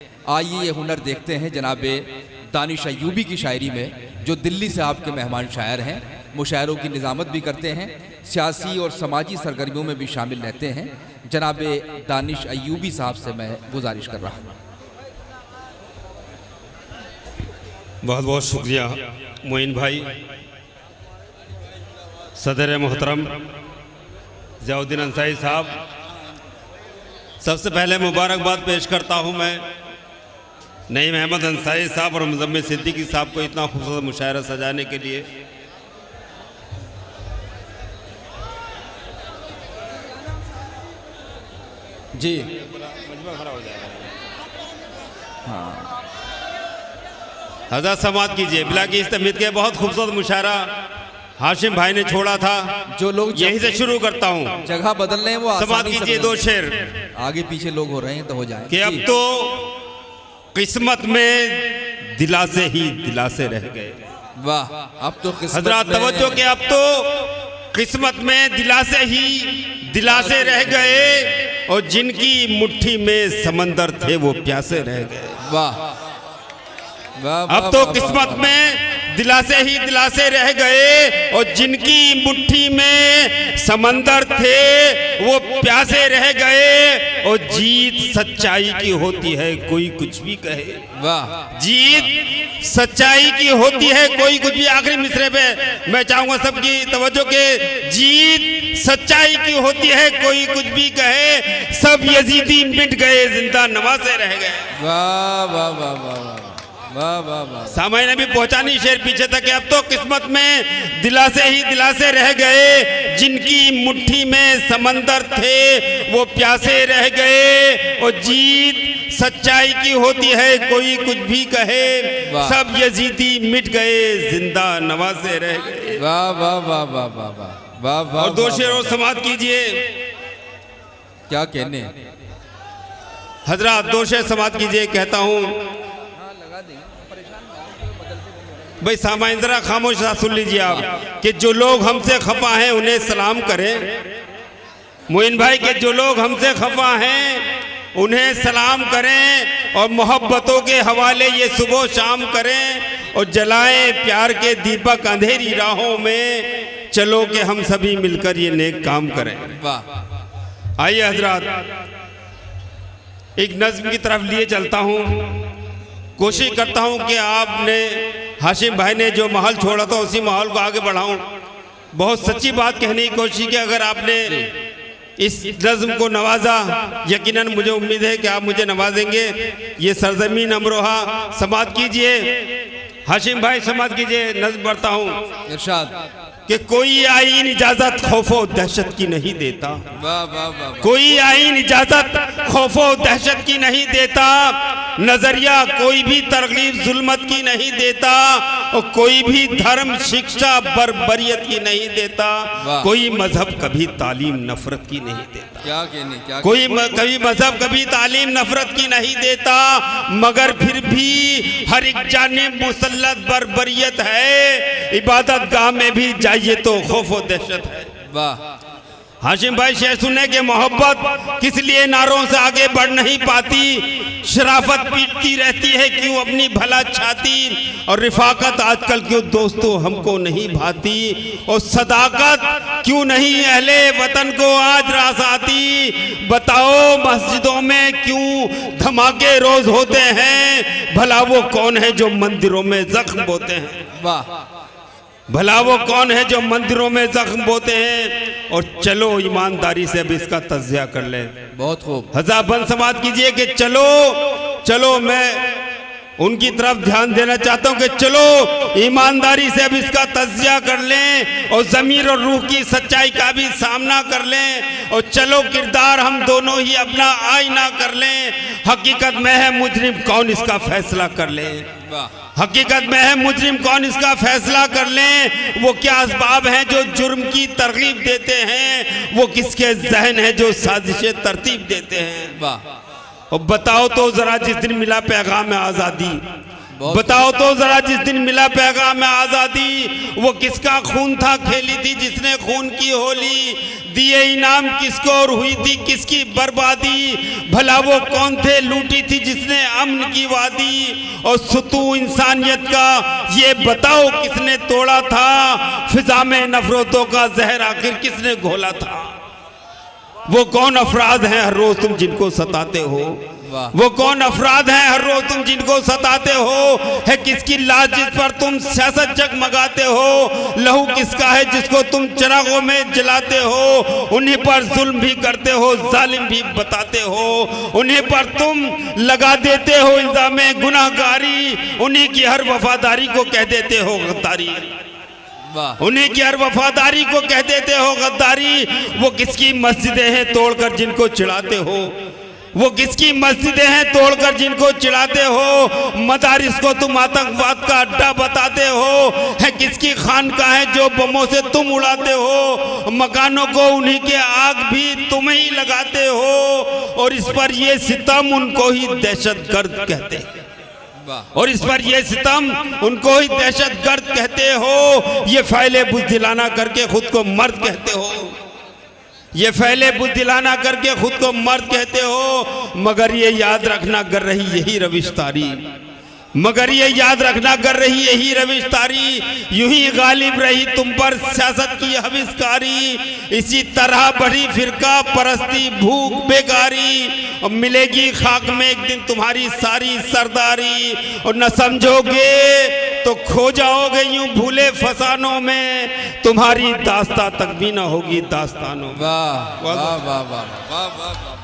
आइए ये हुनर देखते हैं जनाब दानिश अय्यूबी की शायरी में, जो दिल्ली से आपके मेहमान शायर हैं। मुशायरों की निज़ामत भी करते हैं, सियासी और समाजी सरगर्मियों में भी शामिल रहते हैं। जनाब दानिश अय्यूबी साहब से मैं गुजारिश कर रहा हूँ। बहुत बहुत शुक्रिया मोइन भाई। सदर मोहतरम ज़ियाउद्दीन अंसारी साहब, सबसे पहले मुबारकबाद पेश करता हूँ मैं नईम अहमद अंसारी साहब और मुज़म्मिल सिद्दीकी साहब को इतना खूबसूरत मुशायरा सजाने के लिए। जी हाँ, हज़रत समात कीजिए। बिला की इस्तमीद के बहुत खूबसूरत मुशायरा हाशिम भाई ने छोड़ा था, जो लोग यहीं से शुरू करता हूँ। जगह बदल रहे हैं वो समात कीजिए दो शेर। आगे पीछे लोग हो रहे हैं तो हो जाए कि अब तो किस्मत में दिलासे ही दिलासे रह गए। वाह, अब तो हजरत तवज्जो के अब तो किस्मत में दिलासे ही दिलासे रह गए और जिनकी मुट्ठी में समंदर थे वो प्यासे रह गए। वाह वाह, अब तो किस्मत में दिलासे ही दिलासे रह गए और जिनकी मुट्ठी में समंदर थे वो प्यासे रह गए। और जीत सच्चाई की होती है कोई कुछ भी कहे। वाह, जीत सच्चाई की होती है कोई कुछ भी। आखिरी मिसरे पे मैं चाहूंगा सबकी तवज्जो के। जीत सच्चाई की होती है कोई कुछ भी कहे, सब यजीदी मिट गए जिंदा नवासे रह गए। वाह वाह वाह वाह वाह वाह वाह। सामान्य भी पहुंचानी शेर पीछे तक। अब तो किस्मत में दिलासे ही दिलासे रह गए, जिनकी मुट्ठी में समंदर थे वो प्यासे रह गए। और जीत सच्चाई की होती है कोई कुछ भी कहे, सब यजीदी मिट गए जिंदा नवासे रह गए। वाह वाह वाह वाह वाह वाह वाह वाह। और दो शेरों समात कीजिए। क्या कहने हजरत, दो शेर समात कीजिए कहता हूँ। भाई सामाइन जरा खामोश सुन लीजिए आप कि जो लोग हमसे खफा हैं उन्हें सलाम करें। मोइन भाई के जो लोग हमसे खफा हैं उन्हें सलाम करें और मोहब्बतों के हवाले ये सुबह शाम करें और जलाएं प्यार के दीपक अंधेरी राहों में। चलो कि हम सभी मिलकर ये नेक काम करें। वाह। आइए हजरत, एक नज्म की तरफ लिए चलता हूँ। कोशिश करता हूँ कि आपने हाशिम भाई ने जो माहौल छोड़ा था उसी माहौल को आगे बढ़ाऊं। बहुत सच्ची बात कहने की कोशिश की। अगर आपने इस नज़्म को नवाजा, यकीनन मुझे उम्मीद है कि आप मुझे नवाजेंगे। ये सरजमीन अमरोहा समात कीजिए। हाशिम भाई समात कीजिए। नज़्म पढ़ता हूँ। इरशाद कि कोई आईन इजाजत खौफो दहशत की नहीं देता। वाह वाह वाह। कोई आईन इजाजत खौफो दहशत की नहीं देता, नजरिया कोई भी तरगीब जुल्मत की नहीं देता और कोई भी धर्म शिक्षा बर्बरियत की नहीं देता। कोई मजहब कभी तालीम नफरत की नहीं देता। क्या कहने क्या कोई कभी मजहब कभी तालीम नफरत की नहीं देता, मगर फिर भी हर एक जानिब मुसल्लत बर्बरियत है। इबादत गाह में भी जाइए तो खौफ व दहशत है। वाह। हाशिम भाई शेर सुने के मोहब्बत किस लिए नारों से आगे बढ़ नहीं पाती, शराफत पीटती रहती है क्यों अपनी भला छाती, और रिफाकत आजकल क्यों दोस्तों हमको नहीं भाती, और सदाकत क्यों नहीं अहले वतन को आज रास आती। बताओ मस्जिदों में क्यों धमाके रोज होते हैं, भला वो कौन है जो मंदिरों में जख्म बोते हैं। वाह। भला वो कौन है जो मंदिरों में जख्म बोते हैं। और चलो ईमानदारी से अब इसका तज्जिया कर ले। बहुत खूब। हज़ाबन समात कीजिए कि चलो चलो, मैं उनकी तरफ ध्यान देना चाहता हूं कि चलो ईमानदारी से अब इसका तज्जिया कर लें और ज़मीर और रूह की सच्चाई का भी सामना कर लें। और चलो किरदार हम दोनों ही अपना आईना कर लें। हकीकत में है मुजरिम कौन इसका फैसला कर ले। हकीकत में है मुजरिम कौन इसका फैसला कर लें। वो क्या असबाब हैं जो जुर्म की तरगीब देते हैं, वो किसके जहन है जो साजिशें तरतीब देते हैं। वाह। और बताओ तो जरा जिस दिन मिला पैगाम आज़ादी, बताओ तो जरा, जिस दिन मिला पैगाम आजादी वो किसका खून था खेली थी जिसने खून की होली, दिए इनाम किसको और हुई थी किसकी बर्बादी, भला वो कौन थे लूटी थी जिसने अमन की वादी, और सुतू इंसानियत का ये बताओ किसने तोड़ा था, फिजा में नफरतों का जहर आखिर किसने घोला था। वो कौन अफराद हैं हर रोज तुम जिनको सताते हो, वो कौन अफराद हैं हर रोज तुम जिनको सताते हो, है किसकी लाश जिस पर तुम सियासत जगमगाते हो, लहू किसका है जिसको तुम चिरागों में जलाते हो, उन्हीं पर जुल्म भी करते हो जालिम भी बताते हो, उन्हीं पर तुम लगा देते हो इल्जाम गुनाहगारी, उन्हीं की हर वफादारी को कह देते हो गद्दारी, उन्हीं की हर वफादारी को कह देते हो गद्दारी। वो किसकी मस्जिदें हैं तोड़कर जिनको चिढ़ाते हो, वो किसकी मस्जिदें हैं तोड़कर जिनको चिढ़ाते हो, मदारिस को तुम आतंकवाद का अड्डा बताते हो, है किसकी खानकाह है जो बमों से तुम उड़ाते हो, मकानों को उन्हीं के आग भी तुम ही लगाते हो, और इस पर ये सितम उनको ही दहशतगर्द कहते हैं, और इस पर ये सितम उनको ही दहशतगर्द कहते हो। ये फैले बुज़दिलाना करके खुद को मर्द कहते हो, ये फैले बुज़दिलाना करके खुद को मर्द कहते हो, मगर ये याद रखना कर रही यही रविश तारी, मगर ये याद रखना कर रही यही रविश तारी, यूं ही गालिब रही तुम पर सियासत की हविस्कारी, इसी तरह बढ़ी फिरका परस्ती भूख बेकारी, और मिलेगी खाक में एक दिन तुम्हारी सारी सरदारी, और न समझोगे तो खो जाओगे यूं भूले फसानों में, तुम्हारी दास्तां तक भी न होगी दास्तानों। वाह वाह वाह वाह वाह वाह वाह।